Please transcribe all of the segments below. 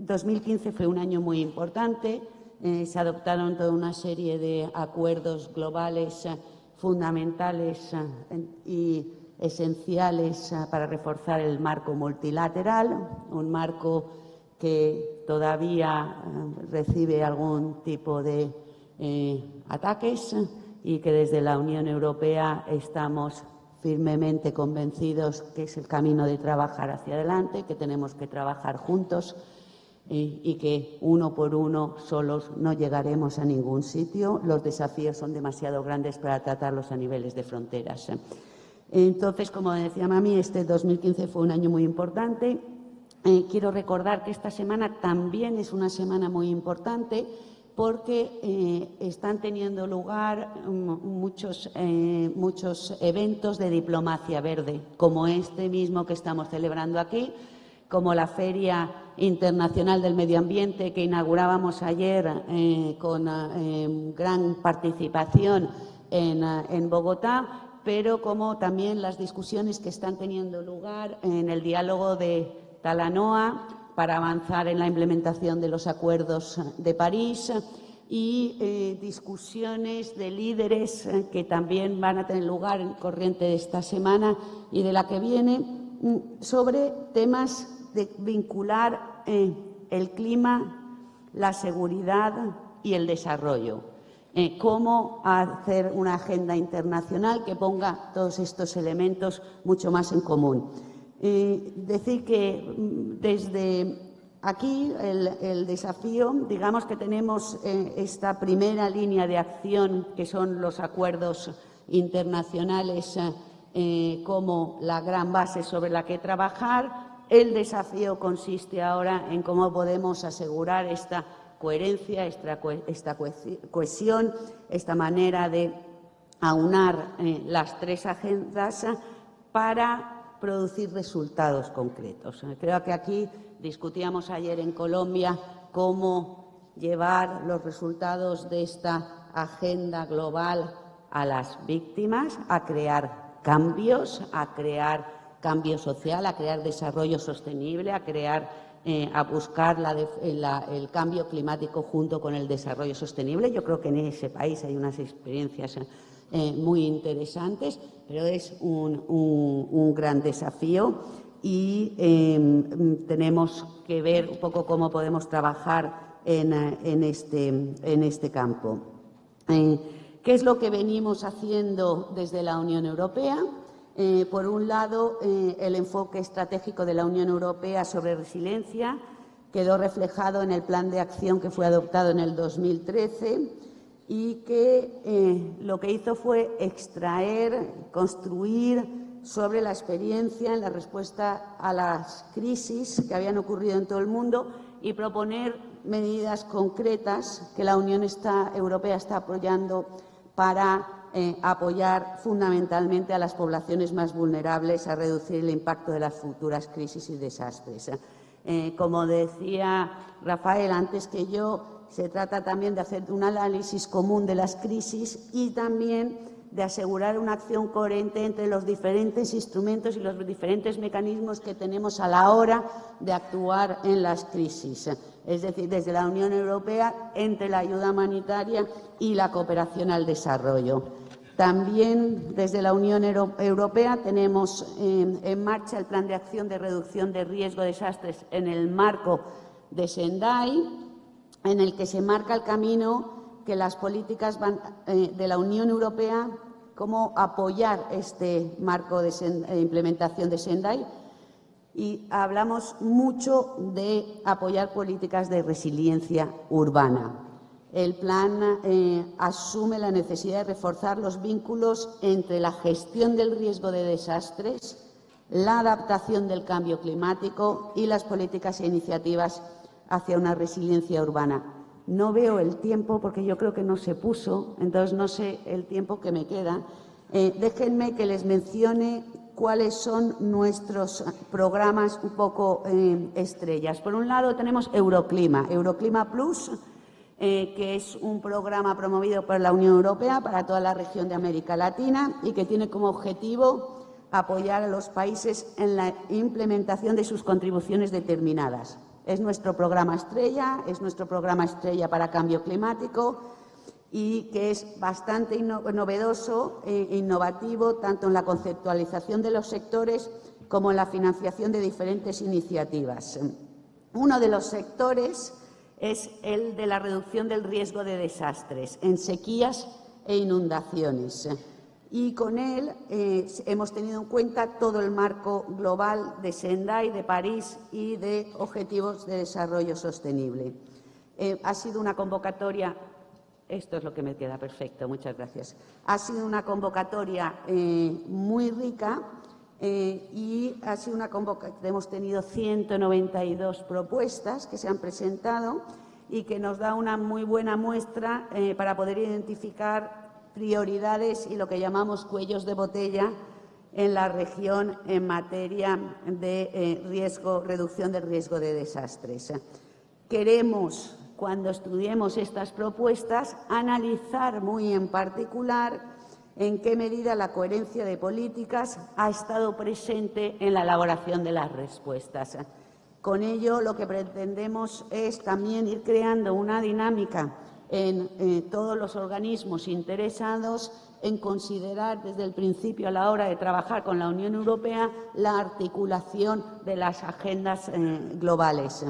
2015 fue un año muy importante. Se adoptaron toda una serie de acuerdos globales fundamentales y esenciales para reforzar el marco multilateral, un marco que todavía recibe algún tipo de ataques y que desde la Unión Europea estamos firmemente convencidos que es el camino de trabajar hacia adelante, que tenemos que trabajar juntos y que uno por uno solos no llegaremos a ningún sitio. Los desafíos son demasiado grandes para tratarlos a niveles de fronteras. Entonces, como decía Mami, este 2015 fue un año muy importante. Quiero recordar que esta semana también es una semana muy importante porque están teniendo lugar muchos eventos de diplomacia verde, como este mismo que estamos celebrando aquí, como la Feria Internacional del Medio Ambiente que inaugurábamos ayer con gran participación en Bogotá, pero como también las discusiones que están teniendo lugar en el diálogo de Talanoa para avanzar en la implementación de los acuerdos de París y discusiones de líderes que también van a tener lugar en corriente de esta semana y de la que viene sobre temas de vincular el clima, la seguridad y el desarrollo. Cómo hacer una agenda internacional que ponga todos estos elementos mucho más en común. Decir que desde aquí el desafío, digamos que tenemos esta primera línea de acción que son los acuerdos internacionales como la gran base sobre la que trabajar. El desafío consiste ahora en cómo podemos asegurar esta coherencia, esta cohesión, esta manera de aunar las tres agendas para producir resultados concretos. Creo que aquí discutíamos ayer en Colombia cómo llevar los resultados de esta agenda global a las víctimas, a crear cambios, a crear cambio social, a crear desarrollo sostenible, a buscar el cambio climático junto con el desarrollo sostenible. Yo creo que en ese país hay unas experiencias muy interesantes, pero es un gran desafío y tenemos que ver un poco cómo podemos trabajar en este campo. ¿Qué es lo que venimos haciendo desde la Unión Europea? Por un lado, el enfoque estratégico de la Unión Europea sobre resiliencia quedó reflejado en el plan de acción que fue adoptado en el 2013 y que lo que hizo fue extraer, construir sobre la experiencia en la respuesta a las crisis que habían ocurrido en todo el mundo y proponer medidas concretas que la Unión Europea está apoyando para apoyar fundamentalmente a las poblaciones más vulnerables a reducir el impacto de las futuras crisis y desastres. Como decía Rafael antes que yo, se trata también de hacer un análisis común de las crisis y también de asegurar una acción coherente entre los diferentes instrumentos y los diferentes mecanismos que tenemos a la hora de actuar en las crisis. Es decir, desde la Unión Europea, entre la ayuda humanitaria y la cooperación al desarrollo. También desde la Unión Europea tenemos en marcha el Plan de Acción de Reducción de Riesgo de Desastres en el marco de Sendai, en el que se marca el camino que las políticas de la Unión Europea, cómo apoyar este marco de implementación de Sendai. Y hablamos mucho de apoyar políticas de resiliencia urbana. El plan asume la necesidad de reforzar los vínculos entre la gestión del riesgo de desastres, la adaptación del cambio climático y las políticas e iniciativas hacia una resiliencia urbana. No veo el tiempo porque yo creo que no se puso, entonces no sé el tiempo que me queda. Déjenme que les mencione cuáles son nuestros programas un poco estrellas. Por un lado tenemos Euroclima Plus, que es un programa promovido por la Unión Europea para toda la región de América Latina y que tiene como objetivo apoyar a los países en la implementación de sus contribuciones determinadas. Es nuestro programa estrella para cambio climático y que es bastante novedoso e innovativo tanto en la conceptualización de los sectores como en la financiación de diferentes iniciativas. Uno de los sectores es el de la reducción del riesgo de desastres en sequías e inundaciones. Y con él hemos tenido en cuenta todo el marco global de Sendai, de París y de Objetivos de Desarrollo Sostenible. Ha sido una convocatoria, esto es lo que me queda, perfecto, muchas gracias. Ha sido una convocatoria muy rica y ha sido una convocatoria, hemos tenido 192 propuestas que se han presentado y que nos da una muy buena muestra para poder identificar prioridades y lo que llamamos cuellos de botella en la región en materia de reducción del riesgo de desastres. Queremos, cuando estudiemos estas propuestas, analizar muy en particular en qué medida la coherencia de políticas ha estado presente en la elaboración de las respuestas. Con ello, lo que pretendemos es también ir creando una dinámica en todos los organismos interesados en considerar desde el principio a la hora de trabajar con la Unión Europea la articulación de las agendas globales.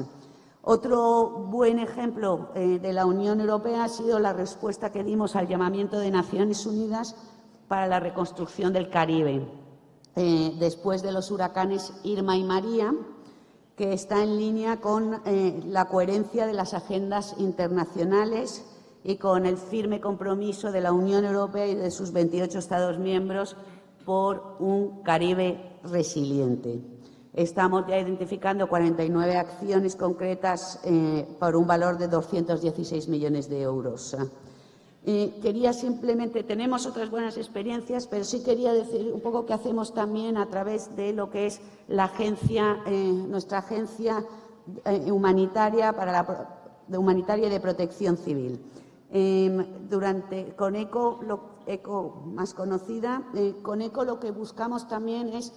Otro buen ejemplo de la Unión Europea ha sido la respuesta que dimos al llamamiento de Naciones Unidas para la reconstrucción del Caribe, después de los huracanes Irma y María, que está en línea con la coherencia de las agendas internacionales y con el firme compromiso de la Unión Europea y de sus 28 Estados miembros por un Caribe resiliente. Estamos ya identificando 49 acciones concretas por un valor de 216 millones de euros. Quería simplemente, tenemos otras buenas experiencias, pero sí quería decir un poco qué hacemos también a través de lo que es la agencia, nuestra agencia humanitaria humanitaria y de protección civil. Con ECO, ECO más conocida, con ECO lo que buscamos también es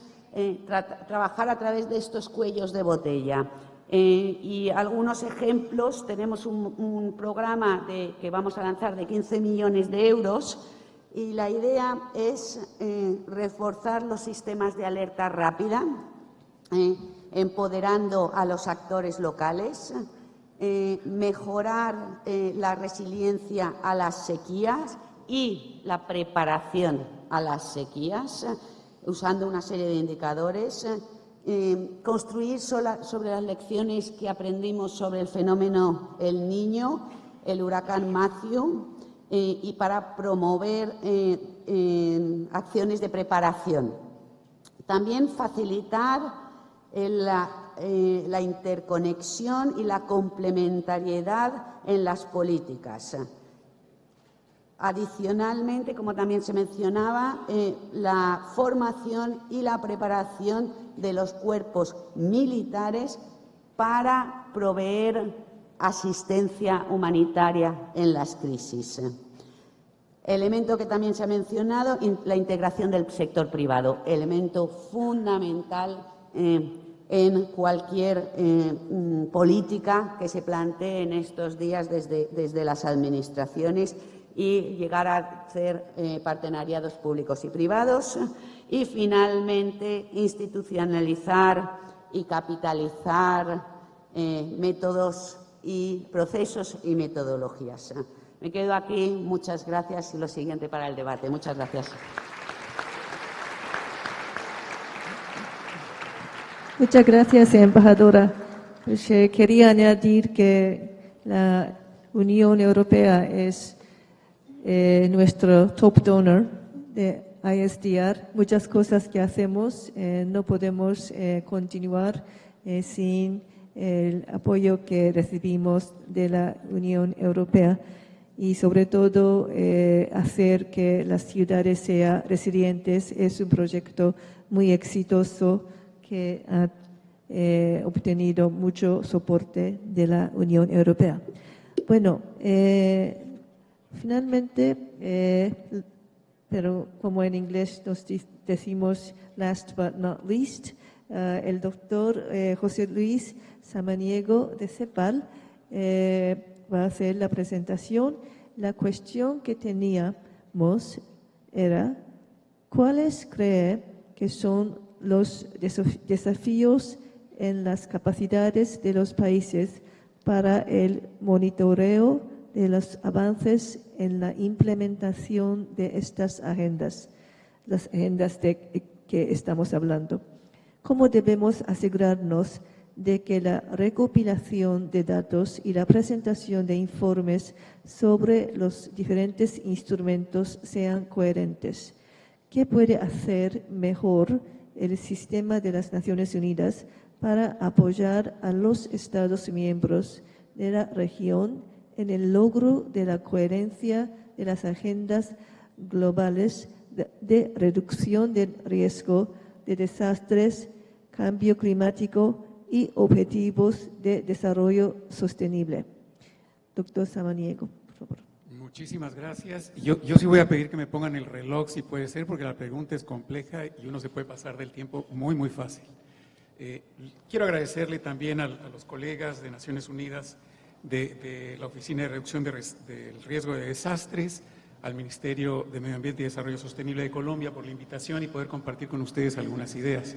trabajar a través de estos cuellos de botella. Y algunos ejemplos, tenemos un programa que vamos a lanzar de 15 millones de euros y la idea es reforzar los sistemas de alerta rápida, empoderando a los actores locales, mejorar la resiliencia a las sequías y la preparación a las sequías, usando una serie de indicadores, construir sobre las lecciones que aprendimos sobre el fenómeno El Niño, el huracán Matthew, y para promover acciones de preparación. También facilitar la interconexión y la complementariedad en las políticas. Adicionalmente, como también se mencionaba, la formación y la preparación de los cuerpos militares para proveer asistencia humanitaria en las crisis. Elemento que también se ha mencionado, la integración del sector privado, elemento fundamental en cualquier política que se plantee en estos días desde las administraciones y llegar a hacer partenariados públicos y privados. Y, finalmente, institucionalizar y capitalizar métodos y procesos y metodologías. Me quedo aquí. Muchas gracias y lo siguiente para el debate. Muchas gracias. Muchas gracias, embajadora. Pues, quería añadir que la Unión Europea es nuestro top donor de ISDR. Muchas cosas que hacemos no podemos continuar sin el apoyo que recibimos de la Unión Europea y, sobre todo, hacer que las ciudades sean resilientes es un proyecto muy exitoso que ha obtenido mucho soporte de la Unión Europea. Bueno, finalmente, pero como en inglés nos decimos last but not least, el doctor José Luis Samaniego de CEPAL va a hacer la presentación. La cuestión que teníamos era, ¿cuáles cree que son los desafíos en las capacidades de los países para el monitoreo de los avances en la implementación de estas agendas, las agendas de que estamos hablando? ¿Cómo debemos asegurarnos de que la recopilación de datos y la presentación de informes sobre los diferentes instrumentos sean coherentes? ¿Qué puede hacer mejor el sistema de las Naciones Unidas para apoyar a los Estados miembros de la región en el logro de la coherencia de las agendas globales de reducción del riesgo de desastres, cambio climático y objetivos de desarrollo sostenible? Doctor Samaniego, por favor. Muchísimas gracias. Yo sí voy a pedir que me pongan el reloj, si puede ser, porque la pregunta es compleja y uno se puede pasar del tiempo muy fácil. Quiero agradecerle también a los colegas de Naciones Unidas de la Oficina de Reducción del Riesgo de Desastres, al Ministerio de Medio Ambiente y Desarrollo Sostenible de Colombia por la invitación y poder compartir con ustedes algunas ideas.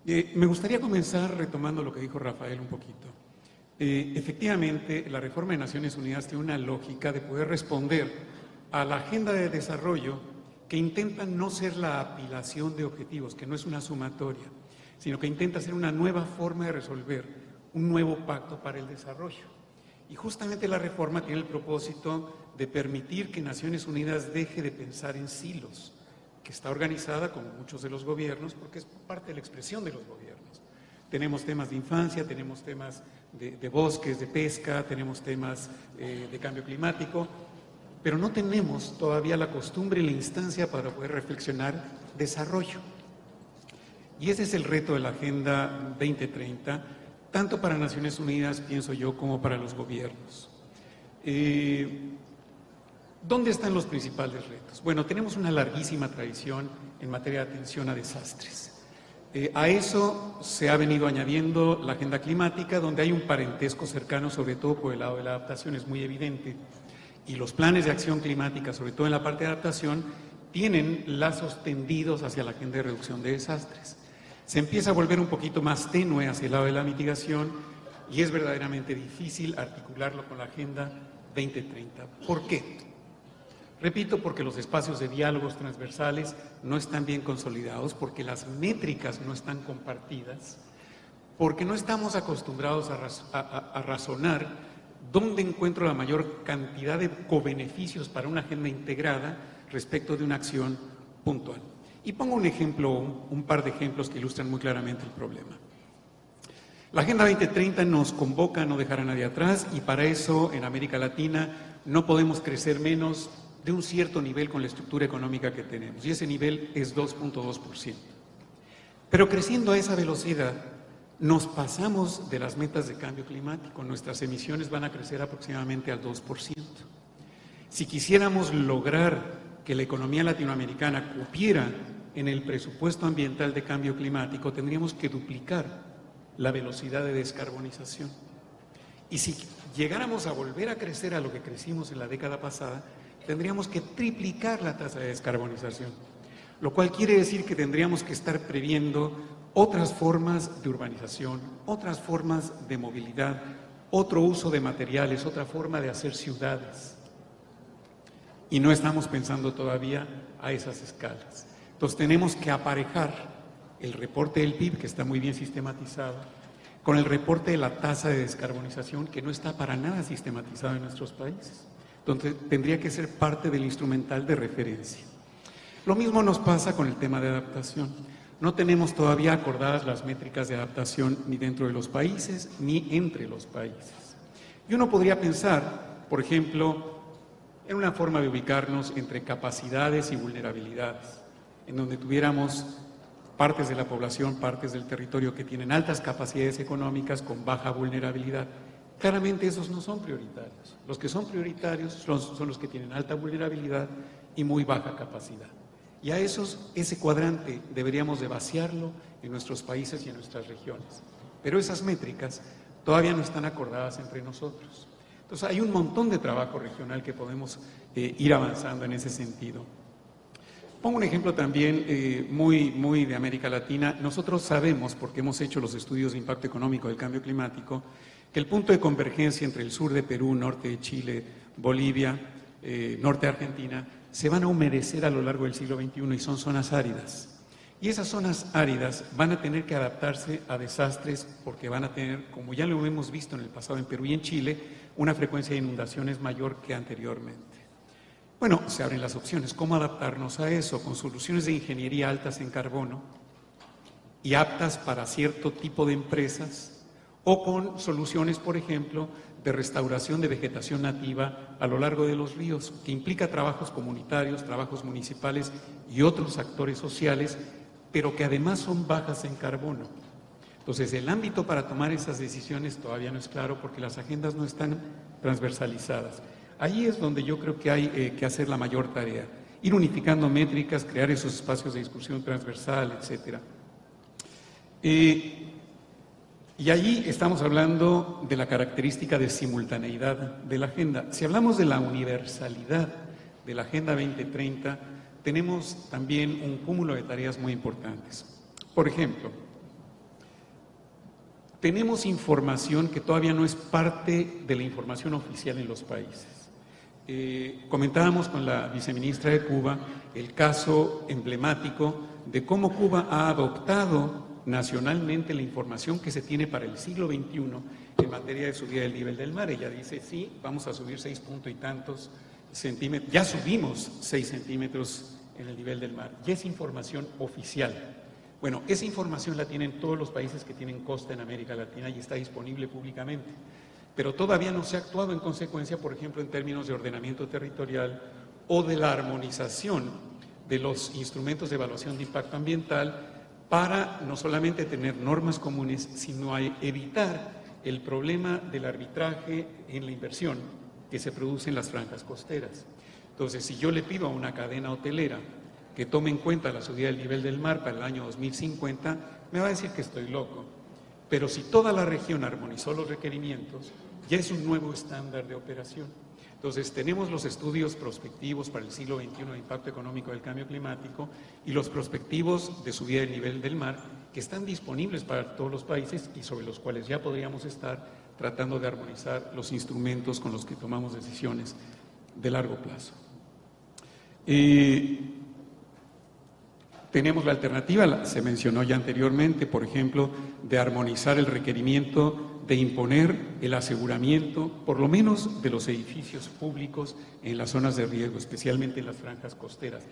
Me gustaría comenzar retomando lo que dijo Rafael un poquito. Efectivamente, la reforma de Naciones Unidas tiene una lógica de poder responder a la agenda de desarrollo que intenta no ser la apilación de objetivos, que no es una sumatoria, sino que intenta ser una nueva forma de resolver, un nuevo pacto para el desarrollo. Y justamente la reforma tiene el propósito de permitir que Naciones Unidas deje de pensar en silos, que está organizada como muchos de los gobiernos, porque es parte de la expresión de los gobiernos. Tenemos temas de infancia, tenemos temas de bosques, de pesca, tenemos temas de cambio climático, pero no tenemos todavía la costumbre y la instancia para poder reflexionar desarrollo. Y ese es el reto de la Agenda 2030, tanto para Naciones Unidas, pienso yo, como para los gobiernos. ¿Dónde están los principales retos? Bueno, tenemos una larguísima tradición en materia de atención a desastres. A eso se ha venido añadiendo la agenda climática, donde hay un parentesco cercano, sobre todo por el lado de la adaptación, es muy evidente. Y los planes de acción climática, sobre todo en la parte de adaptación, tienen lazos tendidos hacia la agenda de reducción de desastres. Se empieza a volver un poquito más tenue hacia el lado de la mitigación y es verdaderamente difícil articularlo con la Agenda 2030. ¿Por qué? Repito, porque los espacios de diálogos transversales no están bien consolidados, porque las métricas no están compartidas, porque no estamos acostumbrados a razonar dónde encuentro la mayor cantidad de cobeneficios para una agenda integrada respecto de una acción puntual. Y pongo un ejemplo, un par de ejemplos que ilustran muy claramente el problema. La Agenda 2030 nos convoca a no dejar a nadie atrás y para eso en América Latina no podemos crecer menos de un cierto nivel con la estructura económica que tenemos, y ese nivel es 2.2%. Pero creciendo a esa velocidad, nos pasamos de las metas de cambio climático, nuestras emisiones van a crecer aproximadamente al 2%. Si quisiéramos lograr que la economía latinoamericana cupiera en el presupuesto ambiental de cambio climático, tendríamos que duplicar la velocidad de descarbonización. Y si llegáramos a volver a crecer a lo que crecimos en la década pasada, tendríamos que triplicar la tasa de descarbonización, lo cual quiere decir que tendríamos que estar previendo otras formas de urbanización, otras formas de movilidad, otro uso de materiales, otra forma de hacer ciudades. Y no estamos pensando todavía a esas escalas. Entonces tenemos que aparejar el reporte del PIB, que está muy bien sistematizado, con el reporte de la tasa de descarbonización, que no está para nada sistematizado en nuestros países. Entonces, tendría que ser parte del instrumental de referencia. Lo mismo nos pasa con el tema de adaptación. No tenemos todavía acordadas las métricas de adaptación ni dentro de los países ni entre los países. Y uno podría pensar, por ejemplo, en una forma de ubicarnos entre capacidades y vulnerabilidades, en donde tuviéramos partes de la población, partes del territorio que tienen altas capacidades económicas con baja vulnerabilidad. Claramente esos no son prioritarios. Los que son prioritarios son los que tienen alta vulnerabilidad y muy baja capacidad. Y a ese cuadrante deberíamos de vaciarlo en nuestros países y en nuestras regiones. Pero esas métricas todavía no están acordadas entre nosotros. Entonces hay un montón de trabajo regional que podemos ir avanzando en ese sentido. Pongo un ejemplo también muy de América Latina. Nosotros sabemos, porque hemos hecho los estudios de impacto económico del cambio climático, que el punto de convergencia entre el sur de Perú, norte de Chile, Bolivia, norte de Argentina, se van a humedecer a lo largo del siglo XXI y son zonas áridas. Y esas zonas áridas van a tener que adaptarse a desastres porque van a tener, como ya lo hemos visto en el pasado en Perú y en Chile, una frecuencia de inundaciones mayor que anteriormente. Bueno, se abren las opciones. ¿Cómo adaptarnos a eso? Con soluciones de ingeniería altas en carbono y aptas para cierto tipo de empresas, o con soluciones, por ejemplo, de restauración de vegetación nativa a lo largo de los ríos, que implica trabajos comunitarios, trabajos municipales y otros actores sociales, pero que además son bajas en carbono. Entonces, el ámbito para tomar esas decisiones todavía no es claro porque las agendas no están transversalizadas. Ahí es donde yo creo que hay que hacer la mayor tarea, ir unificando métricas, crear esos espacios de discusión transversal, etcétera. Y allí estamos hablando de la característica de simultaneidad de la agenda. Si hablamos de la universalidad de la Agenda 2030, tenemos también un cúmulo de tareas muy importantes. Por ejemplo, tenemos información que todavía no es parte de la información oficial en los países. Comentábamos con la viceministra de Cuba el caso emblemático de cómo Cuba ha adoptado nacionalmente la información que se tiene para el siglo XXI en materia de subida del nivel del mar. Ella dice, sí, vamos a subir 6 puntos y tantos centímetros, ya subimos 6 centímetros en el nivel del mar, y es información oficial. Bueno, esa información la tienen todos los países que tienen costa en América Latina y está disponible públicamente, pero todavía no se ha actuado en consecuencia, por ejemplo, en términos de ordenamiento territorial o de la armonización de los instrumentos de evaluación de impacto ambiental para no solamente tener normas comunes, sino evitar el problema del arbitraje en la inversión que se produce en las franjas costeras. Entonces, si yo le pido a una cadena hotelera que tome en cuenta la subida del nivel del mar para el año 2050, me va a decir que estoy loco. Pero si toda la región armonizó los requerimientos, ya es un nuevo estándar de operación. Entonces, tenemos los estudios prospectivos para el siglo XXI de impacto económico del cambio climático y los prospectivos de subida del nivel del mar que están disponibles para todos los países y sobre los cuales ya podríamos estar tratando de armonizar los instrumentos con los que tomamos decisiones de largo plazo. Tenemos la alternativa, se mencionó ya anteriormente, por ejemplo, de armonizar el requerimiento de imponer el aseguramiento, por lo menos de los edificios públicos en las zonas de riesgo, especialmente en las franjas costeras.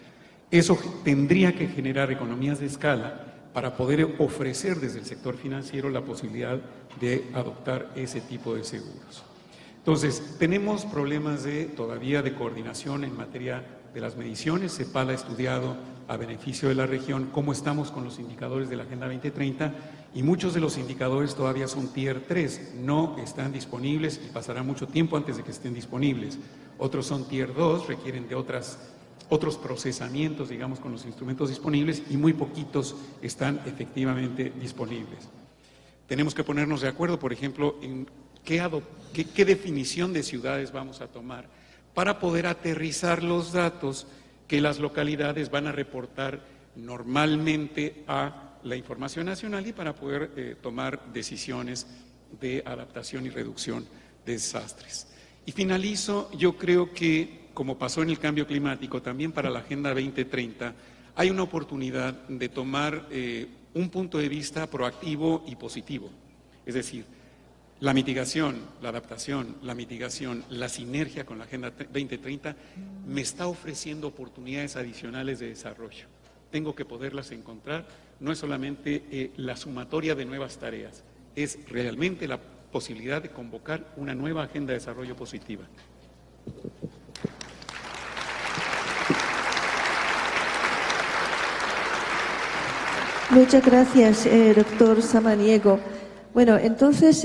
Eso tendría que generar economías de escala para poder ofrecer desde el sector financiero la posibilidad de adoptar ese tipo de seguros. Entonces, tenemos problemas todavía de coordinación en materia de las mediciones. CEPAL ha estudiado a beneficio de la región cómo estamos con los indicadores de la Agenda 2030 y muchos de los indicadores todavía son Tier 3, no están disponibles y pasará mucho tiempo antes de que estén disponibles. Otros son Tier 2, requieren de otros procesamientos, digamos, con los instrumentos disponibles y muy poquitos están efectivamente disponibles. Tenemos que ponernos de acuerdo, por ejemplo, en qué definición de ciudades vamos a tomar para poder aterrizar los datos que las localidades van a reportar normalmente a la información nacional y para poder tomar decisiones de adaptación y reducción de desastres. Y finalizo, yo creo que, como pasó en el cambio climático, también para la Agenda 2030, hay una oportunidad de tomar un punto de vista proactivo y positivo. Es decir, la mitigación, la adaptación, la mitigación, la sinergia con la Agenda 2030 me está ofreciendo oportunidades adicionales de desarrollo. Tengo que poderlas encontrar, no es solamente la sumatoria de nuevas tareas, es realmente la posibilidad de convocar una nueva agenda de desarrollo positiva. Muchas gracias, doctor Samaniego. Bueno, entonces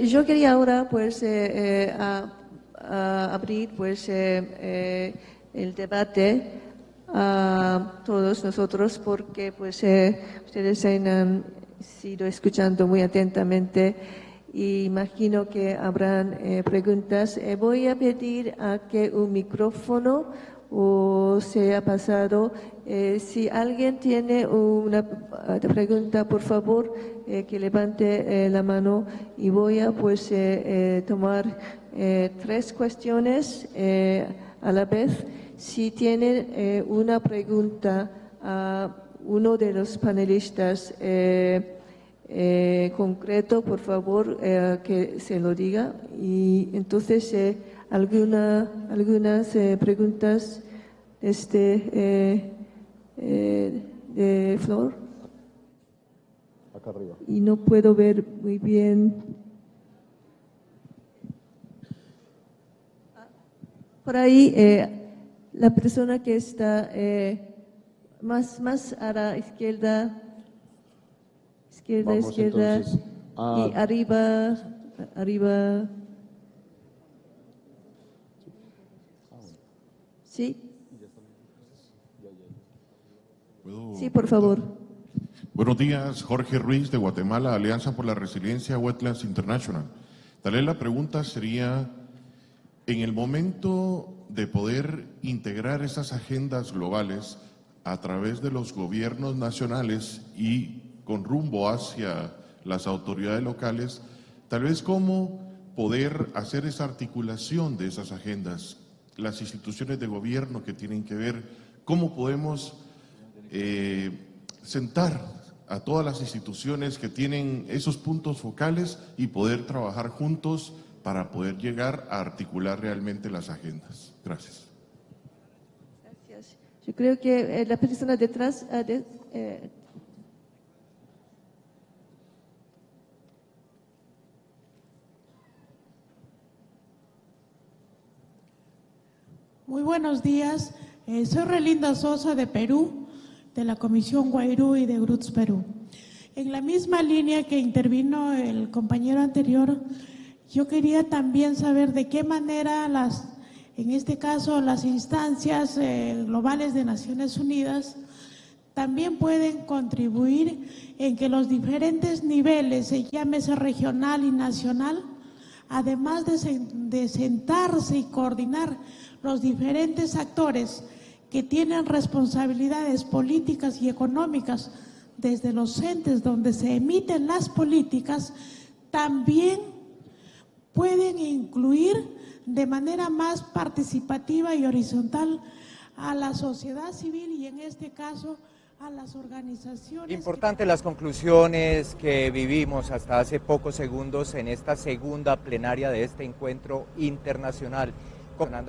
yo quería ahora pues abrir pues el debate a todos nosotros porque pues ustedes han sido escuchando muy atentamente y imagino que habrán preguntas. Voy a pedir a que un micrófono o sea pasado. Si alguien tiene una pregunta, por favor, que levante la mano y voy a pues tomar 3 cuestiones a la vez. Si tienen una pregunta a uno de los panelistas concreto, por favor, que se lo diga. Y entonces, algunas preguntas de Flor. Acá arriba. Y no puedo ver muy bien. Por ahí, la persona que está más a la izquierda. Vamos, Izquierda, entonces, y arriba. ¿Sí? Sí, por favor. Buenos días, Jorge Ruiz de Guatemala, Alianza por la Resiliencia Wetlands International. Tal vez la pregunta sería, en el momento de poder integrar esas agendas globales a través de los gobiernos nacionales y con rumbo hacia las autoridades locales, tal vez cómo poder hacer esa articulación de esas agendas, las instituciones de gobierno que tienen que ver, cómo podemos sentar a todas las instituciones que tienen esos puntos focales y poder trabajar juntos para poder llegar a articular realmente las agendas. Gracias. Gracias. Yo creo que la persona detrás Muy buenos días, soy Relinda Sosa de Perú, de la Comisión Guairú y de GRUTS Perú. En la misma línea que intervino el compañero anterior, yo quería también saber de qué manera en este caso las instancias globales de Naciones Unidas también pueden contribuir en que los diferentes niveles, llámese regional y nacional, además de sentarse y coordinar los diferentes actores que tienen responsabilidades políticas y económicas desde los entes donde se emiten las políticas, también pueden incluir de manera más participativa y horizontal a la sociedad civil y en este caso a las organizaciones. Importante las conclusiones que vivimos hasta hace pocos segundos en esta segunda plenaria de este encuentro internacional,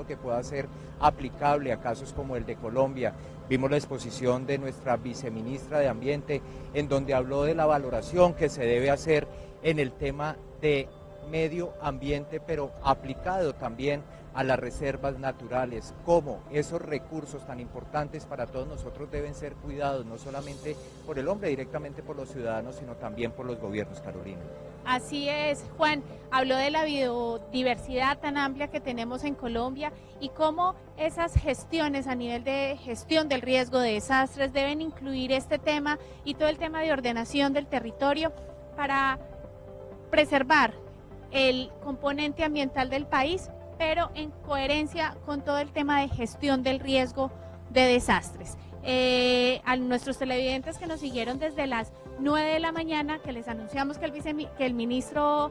que pueda ser aplicable a casos como el de Colombia. Vimos la exposición de nuestra viceministra de Ambiente, en donde habló de la valoración que se debe hacer en el tema de medio ambiente, pero aplicado también a las reservas naturales, cómo esos recursos tan importantes para todos nosotros deben ser cuidados, no solamente por el hombre, directamente por los ciudadanos, sino también por los gobiernos, Carolina. Así es, Juan, habló de la biodiversidad tan amplia que tenemos en Colombia y cómo esas gestiones a nivel de gestión del riesgo de desastres deben incluir este tema y todo el tema de ordenación del territorio para preservar el componente ambiental del país, pero en coherencia con todo el tema de gestión del riesgo de desastres. A nuestros televidentes que nos siguieron desde las 9 de la mañana, que les anunciamos que el ministro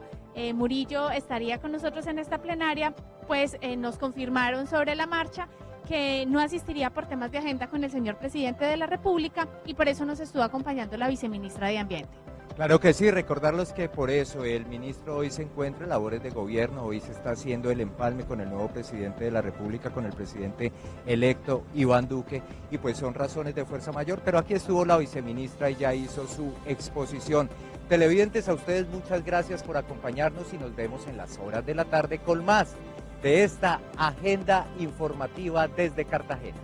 Murillo estaría con nosotros en esta plenaria, pues nos confirmaron sobre la marcha que no asistiría por temas de agenda con el señor presidente de la República y por eso nos estuvo acompañando la viceministra de Ambiente. Claro que sí, recordarles que por eso el ministro hoy se encuentra en labores de gobierno, hoy se está haciendo el empalme con el nuevo presidente de la República, con el presidente electo Iván Duque, y pues son razones de fuerza mayor, pero aquí estuvo la viceministra y ya hizo su exposición. Televidentes, a ustedes muchas gracias por acompañarnos y nos vemos en las horas de la tarde con más de esta agenda informativa desde Cartagena.